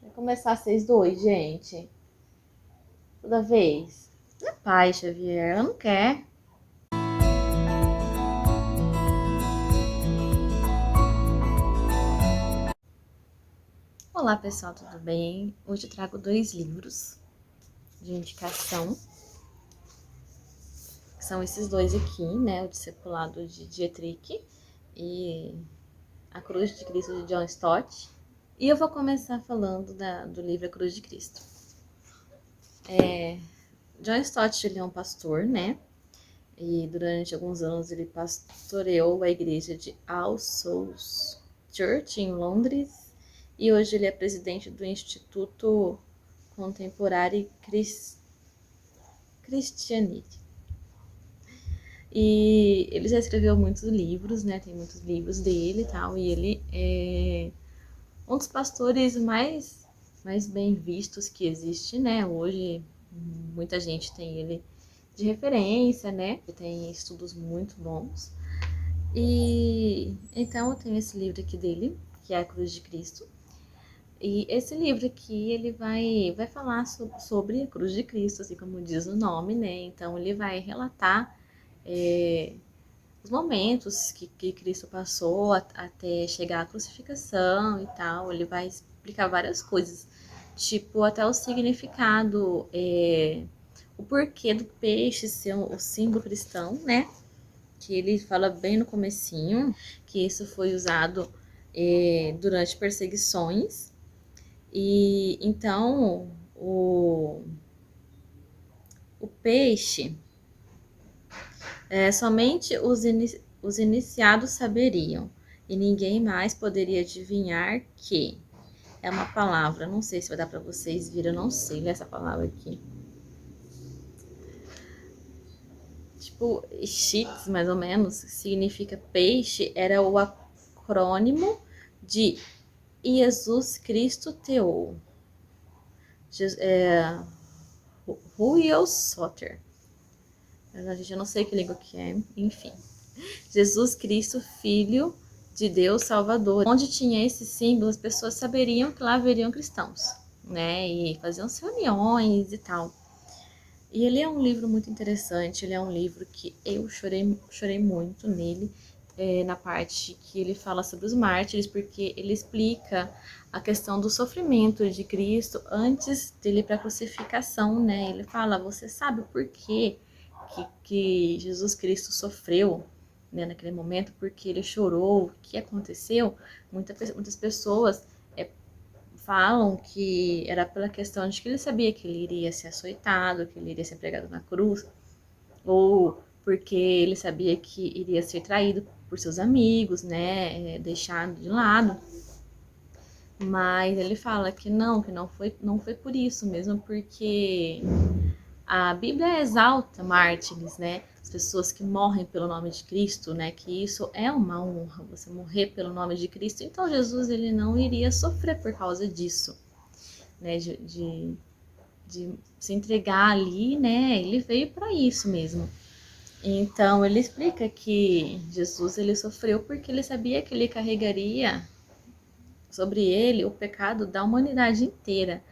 Vai começar vocês dois, gente. Toda vez. Na paz, Xavier. Ela não quer. Olá, pessoal, tudo bem? Hoje eu trago 2 livros de indicação. São esses dois aqui, né? O Discipulado de Dietrich e A Cruz de Cristo de John Stott. E eu vou começar falando do livro A Cruz de Cristo. John Stott, ele é um pastor, né? E durante alguns anos ele pastoreou a igreja de All Souls Church em Londres. E hoje ele é presidente do Instituto Contemporary Christianity. E ele já escreveu muitos livros, né? Tem muitos livros dele e tal. E ele é um dos pastores mais bem vistos que existe, né? Hoje muita gente tem ele de referência, né? Tem estudos muito bons. E então eu tenho esse livro aqui dele, que é A Cruz de Cristo. E esse livro aqui, ele vai falar sobre a Cruz de Cristo, assim como diz o nome, né? Então ele vai relatar os momentos que Cristo passou até chegar à crucificação e tal. Ele vai explicar várias coisas, tipo até o significado, o porquê do peixe ser o símbolo cristão, né? Que ele fala bem no comecinho, que isso foi usado durante perseguições. E então o peixe, somente os iniciados saberiam, e ninguém mais poderia adivinhar que é uma palavra, não sei se vai dar para vocês verem, eu não sei ler essa palavra aqui. Tipo, Cheats, mais ou menos, significa peixe, era o acrônimo de Jesus Cristo Teou. Ruel Soter. A gente não sei que língua que é, enfim. Jesus Cristo, Filho de Deus Salvador. Onde tinha esse símbolo, as pessoas saberiam que lá haveriam cristãos, né? E faziam reuniões e tal. E ele é um livro muito interessante, ele é um livro que eu chorei muito nele, na parte que ele fala sobre os mártires, porque ele explica a questão do sofrimento de Cristo antes dele para a crucificação, né? Ele fala, você sabe por quê que Jesus Cristo sofreu, né, naquele momento, porque ele chorou, o que aconteceu? Muitas pessoas falam que era pela questão de que ele sabia que ele iria ser açoitado, que ele iria ser pregado na cruz, ou porque ele sabia que iria ser traído por seus amigos, né, deixado de lado. Mas ele fala que não foi por isso mesmo, porque a Bíblia exalta mártires, né? As pessoas que morrem pelo nome de Cristo, né? Que isso é uma honra, você morrer pelo nome de Cristo. Então Jesus, ele não iria sofrer por causa disso, né? De se entregar ali, né? Ele veio para isso mesmo. Então ele explica que Jesus, ele sofreu porque ele sabia que ele carregaria sobre ele o pecado da humanidade inteira,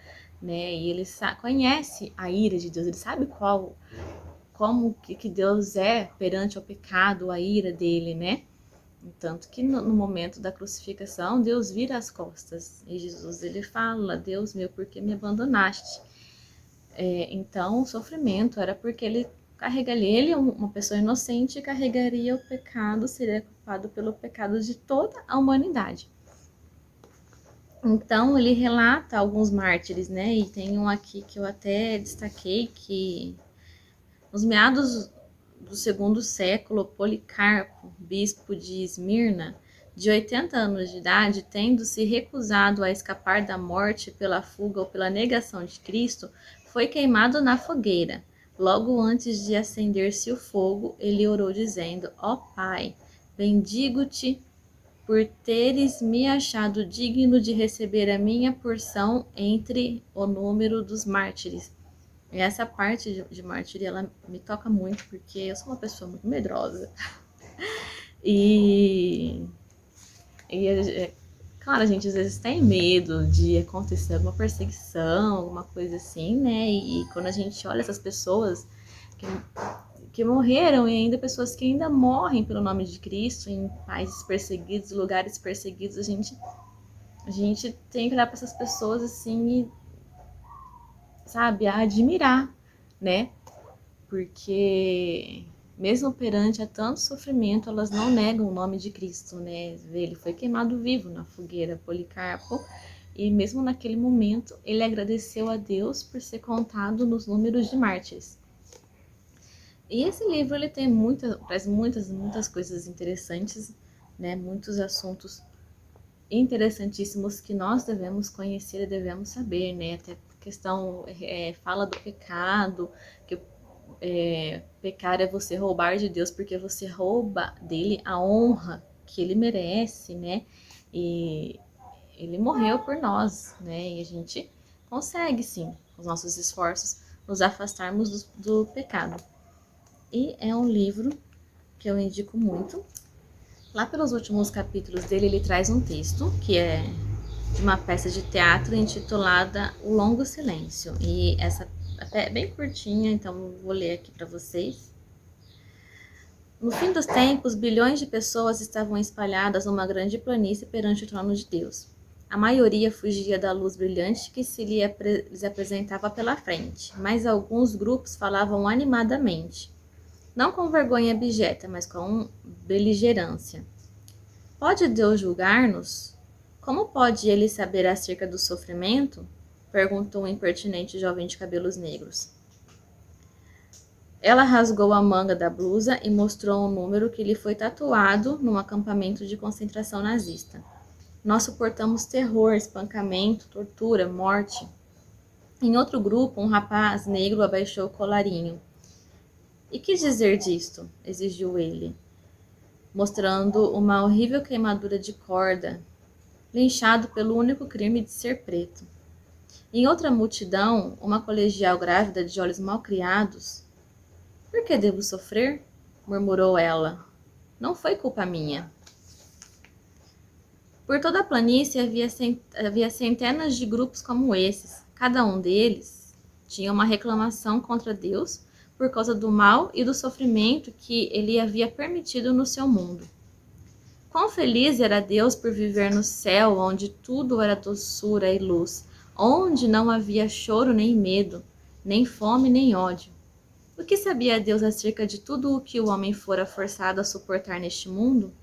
né? E ele conhece a ira de Deus, ele sabe como que Deus é perante o pecado, a ira dele, né? Tanto que no momento da crucificação, Deus vira as costas e Jesus, ele fala, Deus meu, por que me abandonaste? Então o sofrimento era porque ele carregaria, uma pessoa inocente, carregaria o pecado, seria culpado pelo pecado de toda a humanidade. Então ele relata alguns mártires, né? E tem um aqui que eu até destaquei, que nos meados do segundo século, Policarpo, bispo de Esmirna, de 80 anos de idade, tendo se recusado a escapar da morte pela fuga ou pela negação de Cristo, foi queimado na fogueira. Logo antes de acender-se o fogo, ele orou dizendo, ó Pai, bendigo-te por teres me achado digno de receber a minha porção entre o número dos mártires. E essa parte de mártir, ela me toca muito, porque eu sou uma pessoa muito medrosa. E Claro, a gente às vezes tem medo de acontecer alguma perseguição, alguma coisa assim, né? E quando a gente olha essas pessoas que morreram e ainda pessoas que ainda morrem pelo nome de Cristo em países perseguidos, lugares perseguidos, a gente tem que olhar para essas pessoas assim e, sabe, a admirar, né? Porque mesmo perante a tanto sofrimento, elas não negam o nome de Cristo, né? Ele foi queimado vivo na fogueira, Policarpo, e mesmo naquele momento ele agradeceu a Deus por ser contado nos números de mártires. E esse livro ele tem traz muitas coisas interessantes, né? Muitos assuntos interessantíssimos que nós devemos conhecer e devemos saber, né? Até questão fala do pecado, que pecar é você roubar de Deus porque você rouba dele a honra que ele merece, né? E ele morreu por nós, né? E a gente consegue, sim, com os nossos esforços, nos afastarmos do pecado. E é um livro que eu indico muito. Lá pelos últimos capítulos dele, ele traz um texto que é de uma peça de teatro intitulada O Longo Silêncio. E essa é bem curtinha, então vou ler aqui para vocês. No fim dos tempos, bilhões de pessoas estavam espalhadas numa grande planície perante o trono de Deus. A maioria fugia da luz brilhante que se lhes apresentava pela frente, mas alguns grupos falavam animadamente, não com vergonha abjeta, mas com beligerância. Pode Deus julgar-nos? Como pode ele saber acerca do sofrimento? Perguntou um impertinente jovem de cabelos negros. Ela rasgou a manga da blusa e mostrou um número que lhe foi tatuado num acampamento de concentração nazista. Nós suportamos terror, espancamento, tortura, morte. Em outro grupo, um rapaz negro abaixou o colarinho. E que dizer disto? Exigiu ele, mostrando uma horrível queimadura de corda, linchado pelo único crime de ser preto. Em outra multidão, uma colegial grávida de olhos mal criados. Por que devo sofrer? Murmurou ela. Não foi culpa minha. Por toda a planície havia centenas de grupos como esses. Cada um deles tinha uma reclamação contra Deus por causa do mal e do sofrimento que ele havia permitido no seu mundo. Quão feliz era Deus por viver no céu, onde tudo era doçura e luz, onde não havia choro nem medo, nem fome nem ódio. O que sabia Deus acerca de tudo o que o homem fora forçado a suportar neste mundo?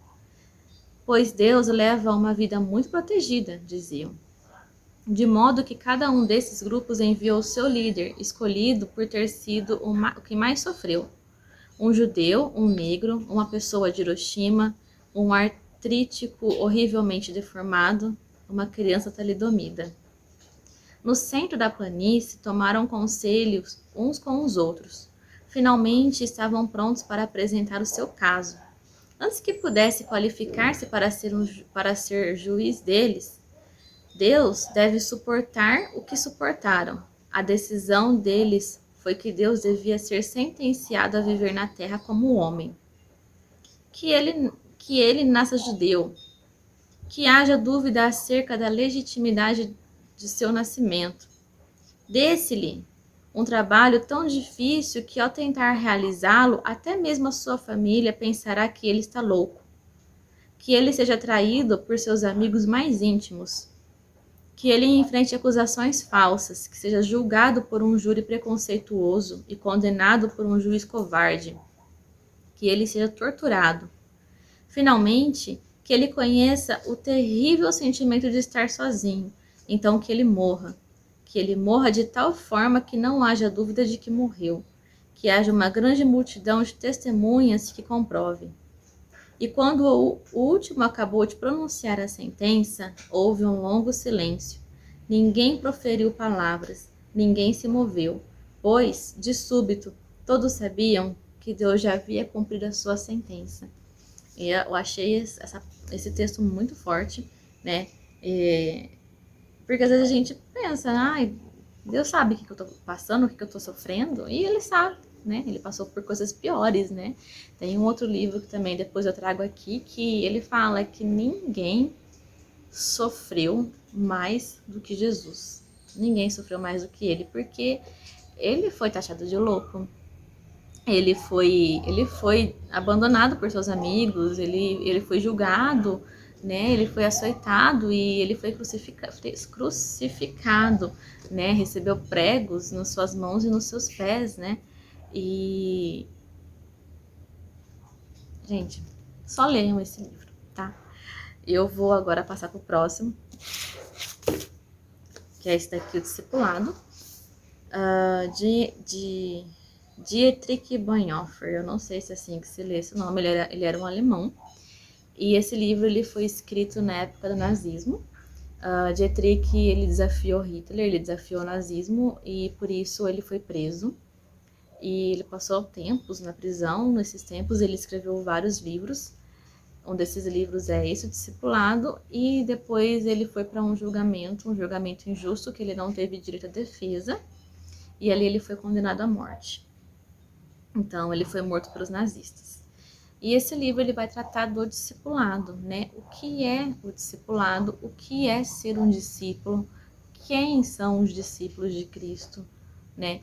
Pois Deus leva uma vida muito protegida, diziam. De modo que cada um desses grupos enviou seu líder, escolhido por ter sido o que mais sofreu. Um judeu, um negro, uma pessoa de Hiroshima, um artrítico horrivelmente deformado, uma criança talidomida. No centro da planície, tomaram conselhos uns com os outros. Finalmente estavam prontos para apresentar o seu caso. Antes que pudesse qualificar-se para ser juiz deles, Deus deve suportar o que suportaram. A decisão deles foi que Deus devia ser sentenciado a viver na terra como homem. Que ele nasça judeu. Que haja dúvida acerca da legitimidade de seu nascimento. Desse-lhe um trabalho tão difícil que, ao tentar realizá-lo, até mesmo a sua família pensará que ele está louco. Que ele seja traído por seus amigos mais íntimos. Que ele enfrente acusações falsas, que seja julgado por um júri preconceituoso e condenado por um juiz covarde. Que ele seja torturado. Finalmente, que ele conheça o terrível sentimento de estar sozinho, então que ele morra. Que ele morra de tal forma que não haja dúvida de que morreu, que haja uma grande multidão de testemunhas que comprove. E quando o último acabou de pronunciar a sentença, houve um longo silêncio. Ninguém proferiu palavras, ninguém se moveu, pois, de súbito, todos sabiam que Deus já havia cumprido a sua sentença. E eu achei esse texto muito forte, né? Porque às vezes a gente pensa, Deus sabe o que eu tô passando, o que eu tô sofrendo, e ele sabe, né? Ele passou por coisas piores, né? Tem um outro livro que também depois eu trago aqui, que ele fala que ninguém sofreu mais do que Jesus. Ninguém sofreu mais do que ele, porque ele foi taxado de louco. Ele foi abandonado por seus amigos, ele foi julgado, né? Ele foi açoitado e ele foi crucificado, né? Recebeu pregos nas suas mãos e nos seus pés, né? E gente, só leiam esse livro, tá? Eu vou agora passar pro próximo, que é esse daqui, o Discipulado, de Dietrich Bonhoeffer. Eu não sei se é assim que se lê esse nome, ele era um alemão. E esse livro ele foi escrito na época do nazismo. Dietrich ele desafiou Hitler, ele desafiou o nazismo e por isso ele foi preso. E ele passou tempos na prisão. Nesses tempos ele escreveu vários livros. Um desses livros é esse, o Discipulado, e depois ele foi para um julgamento injusto, que ele não teve direito à defesa, e ali ele foi condenado à morte. Então ele foi morto pelos nazistas. E esse livro ele vai tratar do discipulado, né? O que é o discipulado? O que é ser um discípulo? Quem são os discípulos de Cristo, né?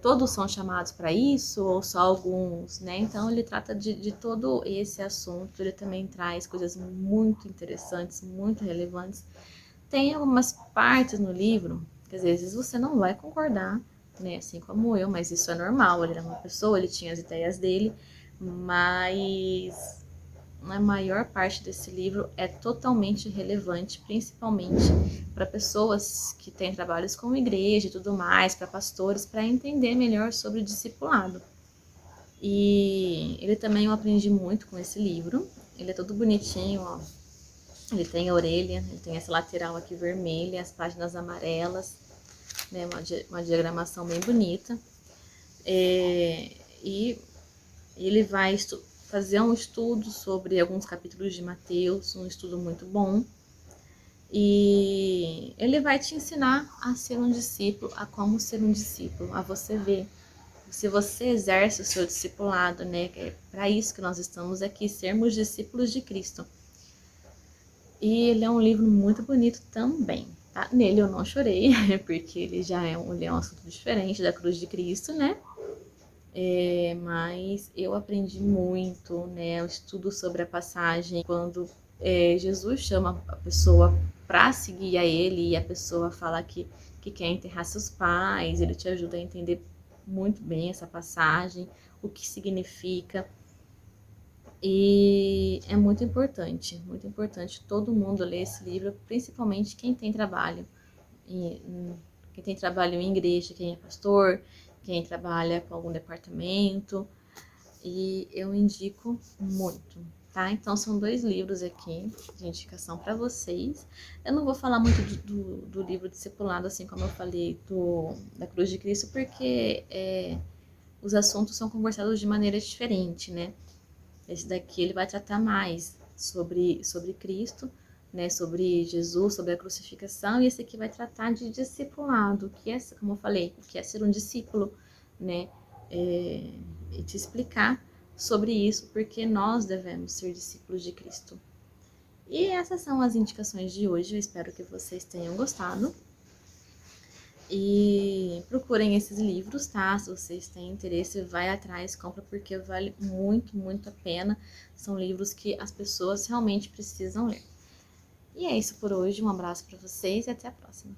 Todos são chamados para isso ou só alguns, né? Então ele trata de todo esse assunto. Ele também traz coisas muito interessantes, muito relevantes. Tem algumas partes no livro que às vezes você não vai concordar, né? Assim como eu, mas isso é normal. Ele era uma pessoa, ele tinha as ideias dele, mas a maior parte desse livro é totalmente relevante, principalmente para pessoas que têm trabalhos com igreja e tudo mais, para pastores, para entender melhor sobre o discipulado. E ele também eu aprendi muito com esse livro. Ele é todo bonitinho, ó. Ele tem a orelha, ele tem essa lateral aqui vermelha, as páginas amarelas, né? Uma diagramação bem bonita. E ele vai fazer um estudo sobre alguns capítulos de Mateus, um estudo muito bom. E ele vai te ensinar a ser um discípulo, a como ser um discípulo, a você ver. Se você exerce o seu discipulado, né? É para isso que nós estamos aqui, sermos discípulos de Cristo. E ele é um livro muito bonito também, tá? Nele eu não chorei, porque ele já é um assunto diferente da cruz de Cristo, né? Mas eu aprendi muito, né? Eu estudo sobre a passagem quando Jesus chama a pessoa para seguir a ele e a pessoa fala que quer enterrar seus pais. Ele te ajuda a entender muito bem essa passagem, o que significa. E é muito importante todo mundo ler esse livro, principalmente quem tem trabalho. Quem tem trabalho em igreja, quem é pastor, quem trabalha com algum departamento, e eu indico muito, tá? Então são 2 livros aqui de indicação para vocês. Eu não vou falar muito do livro Discipulado, assim como eu falei da Cruz de Cristo, porque os assuntos são conversados de maneira diferente, né? Esse daqui ele vai tratar mais sobre Cristo, né, sobre Jesus, sobre a crucificação, e esse aqui vai tratar de discipulado, que é, como eu falei, que é ser um discípulo, né, e te explicar sobre isso, porque nós devemos ser discípulos de Cristo. E essas são as indicações de hoje, eu espero que vocês tenham gostado. E procurem esses livros, tá? Se vocês têm interesse, vai atrás, compra, porque vale muito, muito a pena. São livros que as pessoas realmente precisam ler. E é isso por hoje, um abraço para vocês e até a próxima.